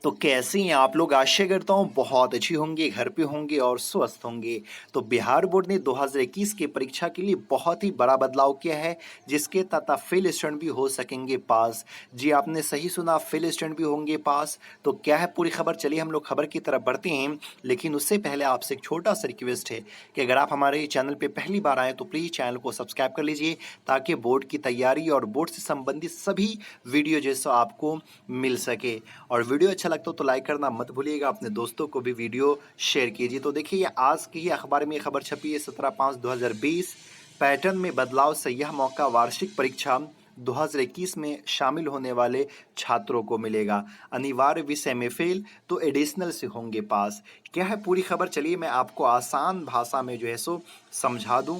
तो कैसे हैं आप लोग? आशा करता हूँ बहुत अच्छी होंगे, घर पे होंगे और स्वस्थ होंगे। तो बिहार बोर्ड ने 2021 की परीक्षा के लिए बहुत ही बड़ा बदलाव किया है, जिसके तहत फेल स्टूडेंट भी हो सकेंगे पास। जी, आपने सही सुना, फेल स्टूडेंट भी होंगे पास। तो क्या है पूरी खबर? चलिए हम लोग खबर की तरफ बढ़ते हैं, लेकिन उससे पहले आपसे एक छोटा सा रिक्वेस्ट है कि अगर आप हमारे चैनल पे पहली बार आए तो प्लीज़ चैनल को सब्सक्राइब कर लीजिए, ताकि बोर्ड की तैयारी और बोर्ड से संबंधित सभी वीडियो जैसा आपको मिल सके। और वीडियो अच्छा लगता हो तो लाइक करना मत भूलिएगा, अपने दोस्तों को भी वीडियो शेयर कीजिए। तो देखिए, आज की ही अखबार में खबर छपी है 17/5/2020। पैटर्न में बदलाव से यह मौका वार्षिक परीक्षा 2021 में शामिल होने वाले छात्रों को मिलेगा। अनिवार्य विषय में फेल तो एडिशनल से होंगे पास। क्या है पूरी खबर? चलिए मैं आपको आसान भाषा में जो है सो समझा दूं।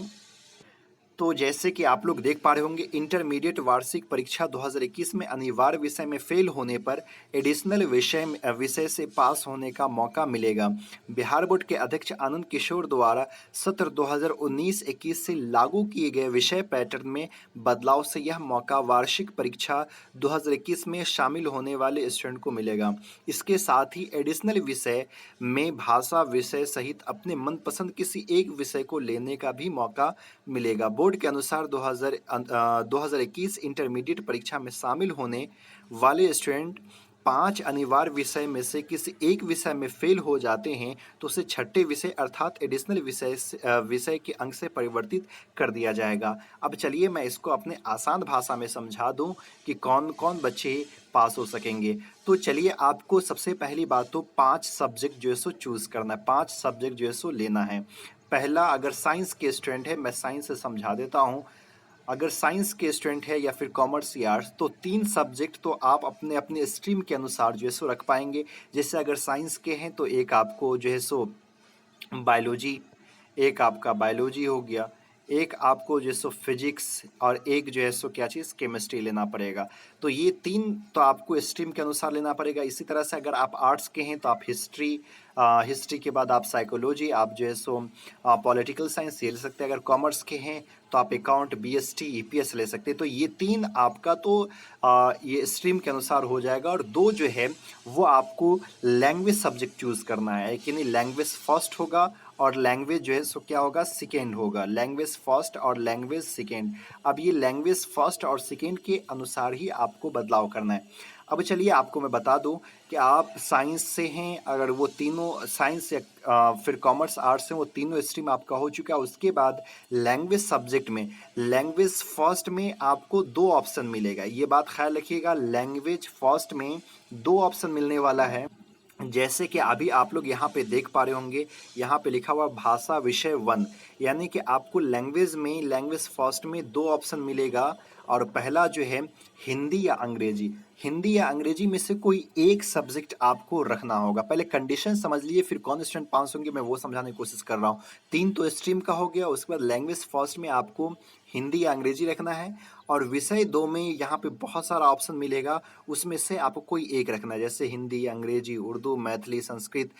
तो जैसे कि आप लोग देख पा रहे होंगे, इंटरमीडिएट वार्षिक परीक्षा 2021 में अनिवार्य विषय में फेल होने पर एडिशनल विषय से पास होने का मौका मिलेगा। बिहार बोर्ड के अध्यक्ष आनंद किशोर द्वारा सत्र 2019-21 से लागू किए गए विषय पैटर्न में बदलाव से यह मौका वार्षिक परीक्षा 2021 में शामिल होने वाले स्टूडेंट को मिलेगा। इसके साथ ही एडिशनल विषय में भाषा विषय सहित अपने मनपसंद किसी एक विषय को लेने का भी मौका मिलेगा। बोर्ड के अनुसार 2021 इंटरमीडिएट परीक्षा में शामिल होने वाले स्टूडेंट 5 अनिवार्य विषय में से किसी एक विषय में फेल हो जाते हैं तो उसे छठे विषय अर्थात एडिशनल विषय के अंक से परिवर्तित कर दिया जाएगा। अब चलिए मैं इसको अपने आसान भाषा में समझा दूं कि कौन कौन बच्चे पास हो सकेंगे। तो चलिए, आपको सबसे पहली बात तो 5 सब्जेक्ट जो है सो चूज करना है, 5 सब्जेक्ट जो है सो लेना है। पहला, अगर साइंस के स्टूडेंट है, मैं साइंस से समझा देता हूँ। अगर साइंस के स्टूडेंट है या फिर कॉमर्स या आर्ट्स, तो 3 सब्जेक्ट तो आप अपने अपने स्ट्रीम के अनुसार जो है सो रख पाएंगे। जैसे अगर साइंस के हैं तो एक आपको जो है सो बायोलॉजी, एक आपका बायोलॉजी हो गया, एक आपको जो है सो फिजिक्स और एक जो है सो क्या चीज़ केमिस्ट्री लेना पड़ेगा। तो ये 3 तो आपको स्ट्रीम के अनुसार लेना पड़ेगा। इसी तरह से अगर आप आर्ट्स के हैं तो आप हिस्ट्री, हिस्ट्री के बाद आप साइकोलॉजी, आप जो है सो पॉलिटिकल साइंस ये ले सकते हैं। अगर कॉमर्स के हैं तो आप अकाउंट, बीएसटी, ईपीएस ले सकते हैं। तो ये 3 आपका तो ये स्ट्रीम के अनुसार हो जाएगा। और 2 जो है वो आपको लैंग्वेज सब्जेक्ट चूज़ करना है कि नहीं, लैंग्वेज फर्स्ट होगा और लैंग्वेज जो है सो क्या होगा, सेकेंड होगा। लैंग्वेज फर्स्ट और लैंग्वेज सेकेंड। अब ये लैंग्वेज फर्स्ट और सेकेंड के अनुसार ही आपको बदलाव करना है। अब चलिए आपको मैं बता दूं कि आप साइंस से हैं, अगर वो तीनों साइंस या फिर कॉमर्स आर्ट्स से, वो तीनों स्ट्रीम आपका हो चुका है। उसके बाद लैंग्वेज सब्जेक्ट में, लैंग्वेज फर्स्ट में आपको 2 ऑप्शन मिलेगा। ये बात ख्याल रखिएगा, लैंग्वेज फर्स्ट में 2 ऑप्शन मिलने वाला है। जैसे कि अभी आप लोग यहाँ पे देख पा रहे होंगे, यहाँ पे लिखा हुआ भाषा विषय 1, यानी कि आपको लैंग्वेज में, लैंग्वेज फर्स्ट में 2 ऑप्शन मिलेगा। और पहला जो है हिंदी या अंग्रेजी। हिंदी या अंग्रेजी में से कोई एक सब्जेक्ट आपको रखना होगा। पहले कंडीशन समझ लिए, फिर कौन स्टूडेंट पास होंगे मैं वो समझाने की कोशिश कर रहा हूँ। 3 तो स्ट्रीम का हो गया। उसके बाद लैंग्वेज फर्स्ट में आपको हिंदी या अंग्रेजी रखना है, और विषय 2 में यहाँ पे बहुत सारा ऑप्शन मिलेगा, उसमें से आपको कोई एक रखना है। जैसे हिंदी, अंग्रेजी, उर्दू, मैथिली, संस्कृत,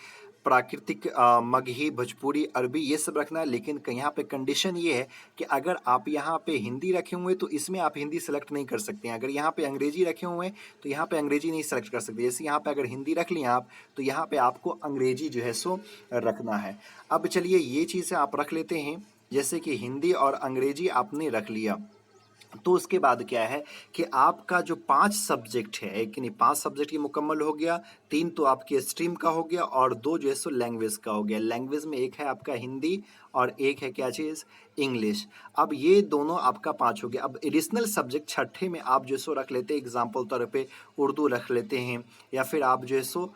प्राकृतिक, मगही, भोजपुरी, अरबी, ये सब रखना है। लेकिन यहाँ पे कंडीशन ये है कि अगर आप यहाँ पे हिंदी रखे हुए हैं तो इसमें आप हिंदी सेलेक्ट नहीं कर सकते हैं। अगर यहाँ पे अंग्रेजी रखे हुए हैं तो यहाँ पे अंग्रेजी नहीं सेलेक्ट कर सकते। जैसे यहाँ पे अगर हिंदी रख लिया आप, तो यहाँ पे आपको अंग्रेजी जो है सो रखना है। अब चलिए ये चीज़ें आप रख लेते हैं, जैसे कि हिंदी और अंग्रेजी आपने रख लिया। तो उसके बाद क्या है कि आपका जो 5 सब्जेक्ट है कि नहीं, 5 सब्जेक्ट ये मुकम्मल हो गया। 3 तो आपके स्ट्रीम का हो गया और 2 जो है सो लैंग्वेज का हो गया। लैंग्वेज में एक है आपका हिंदी और एक है क्या चीज़, इंग्लिश। अब ये दोनों आपका 5 हो गया। अब एडिशनल सब्जेक्ट छठे में आप जो सो रख लेते हैं, एग्जाम्पल तौर पे उर्दू रख लेते हैं, या फिर आप जो है सो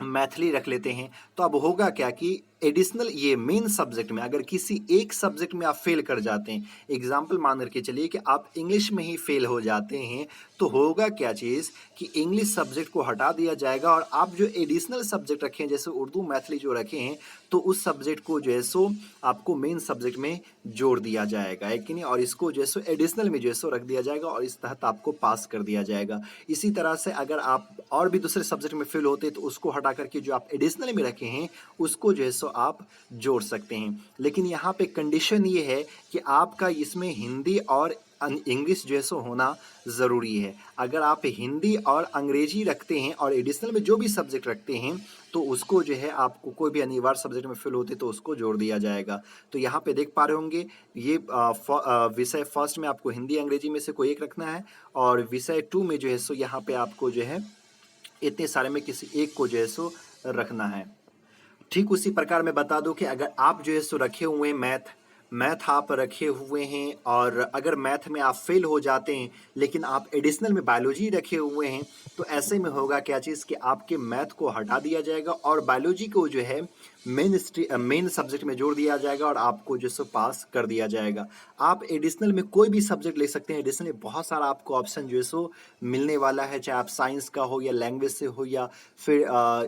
मैथिली रख लेते हैं। तो अब होगा क्या कि एडिशनल ये मेन सब्जेक्ट में अगर किसी एक सब्जेक्ट में आप फेल कर जाते हैं, एग्जाम्पल मान करके चलिए कि आप इंग्लिश में ही फेल हो जाते हैं, तो होगा क्या चीज़ कि इंग्लिश सब्जेक्ट को हटा दिया जाएगा और आप जो एडिशनल सब्जेक्ट रखे हैं, जैसे उर्दू, मैथिली जो रखे हैं, तो उस सब्जेक्ट को जो है सो आपको मेन सब्जेक्ट में जोड़ दिया जाएगा, है कि नहीं, और इसको जो है सो एडिशनल में जो है सो रख दिया जाएगा और इस तहत आपको पास कर दिया जाएगा। इसी तरह से अगर आप और भी दूसरे सब्जेक्ट में फेल होते हैं तो उसको हटा करके जो आप एडिशनल में रखे हैं उसको जो है सो आप जोड़ सकते हैं। लेकिन यहाँ पे कंडीशन ये है कि आपका इसमें हिंदी और इंग्लिश जो है सो होना ज़रूरी है। अगर आप हिंदी और अंग्रेजी रखते हैं और एडिशनल में जो भी सब्जेक्ट रखते हैं तो उसको जो है आपको कोई भी अनिवार्य सब्जेक्ट में फेल होते तो उसको जोड़ दिया जाएगा। तो यहाँ पे देख पा रहे होंगे ये विषय फर्स्ट में आपको हिंदी अंग्रेजी में से कोई एक रखना है और विषय 2 में जो है सो यहाँ पे आपको जो है इतने सारे में किसी एक को जो है सो रखना है। ठीक उसी प्रकार मैं बता दूं कि अगर आप जो है सो रखे हुए हैं मैथ आप रखे हुए हैं और अगर मैथ में आप फेल हो जाते हैं लेकिन आप एडिशनल में बायोलॉजी रखे हुए हैं तो ऐसे में होगा क्या चीज़ कि आपके मैथ को हटा दिया जाएगा और बायोलॉजी को जो है मेन सब्जेक्ट में जोड़ दिया जाएगा और आपको जो सो पास कर दिया जाएगा। आप एडिशनल में कोई भी सब्जेक्ट ले सकते हैं। एडिशनल में बहुत सारा आपको ऑप्शन जो है सो मिलने वाला है, चाहे आप साइंस का हो या लैंग्वेज से हो या फिर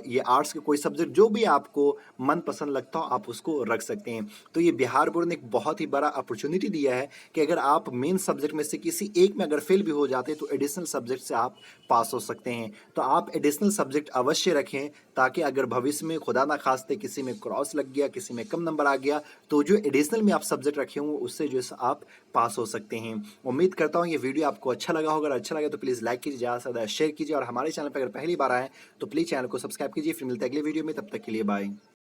ये आर्ट्स के कोई सब्जेक्ट जो भी आपको मन पसंद लगता हो आप उसको रख सकते हैं। तो ये बिहार बोर्ड ने एक बहुत ही बड़ा अपॉर्चुनिटी दिया है कि अगर आप मेन सब्जेक्ट में से किसी एक में अगर फेल भी हो जाते हैं तो एडिशनल सब्जेक्ट से आप पास हो सकते हैं। तो आप एडिशनल सब्जेक्ट अवश्य रखें ताकि अगर भविष्य में खुदा ना खास्ते किसी में क्रॉस लग गया, किसी में कम नंबर आ गया तो जो एडिशनल में आप सब्जेक्ट रखे हों उससे जो है आप पास हो सकते हैं। उम्मीद करता हूँ ये वीडियो आपको अच्छा लगा होगा। अगर अच्छा लगा तो प्लीज़ लाइक कीजिए, ज़्यादा से ज़्यादा शेयर कीजिए और हमारे चैनल पर अगर पहली बार आए तो प्लीज़ चैनल को सब्सक्राइब कीजिए। फिर मिलते हैं अगले वीडियो में, तब तक के लिए बाय।